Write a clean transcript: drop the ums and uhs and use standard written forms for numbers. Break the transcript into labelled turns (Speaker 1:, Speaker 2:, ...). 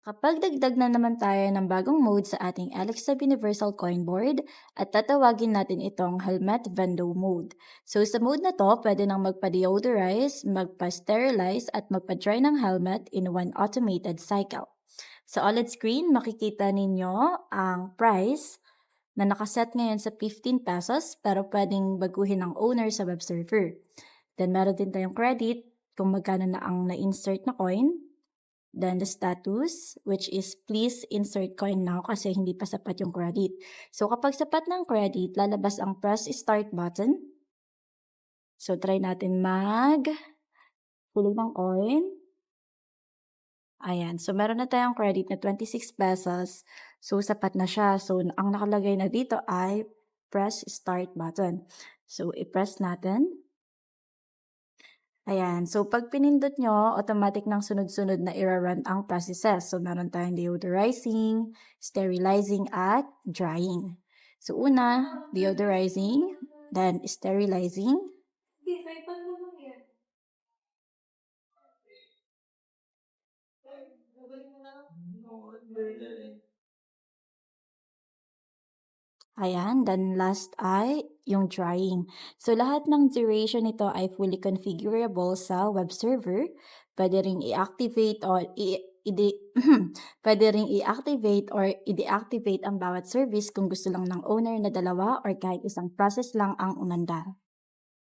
Speaker 1: Kapag dagdag na naman tayo ng bagong mode sa ating LXSub Universal Coin Board at tatawagin natin itong Helmet Vendo Mode. So sa mode na to, pwede nang magpa-deodorize, magpa-sterilize at magpa-dry ng helmet in one automated cycle. Sa OLED screen, makikita ninyo ang price na nakaset ngayon sa 15 pesos pero pwedeng baguhin ng owner sa web server. Then meron din tayong credit kung magkano na ang na-insert na coin. Then the status, which is please insert coin now kasi hindi pa sapat yung credit. So kapag sapat ng credit, lalabas ang press start button. So try natin huli ng coin. Ayan. So meron na tayong credit na 26 pesos. So sapat na siya. So ang nakalagay na dito ay press start button. So i-press natin. Ayan. So, pag pinindot nyo, automatic nang sunod-sunod na i-run ang processes. So, meron tayong deodorizing, sterilizing, at drying. So, una, deodorizing, then sterilizing. Ayan, then last ay yung drying. So, lahat ng duration nito ay fully configurable sa web server. Pwede ring i-activate or pwede ring i-activate or i-deactivate ang bawat service kung gusto lang ng owner na dalawa or kahit isang process lang ang umandar.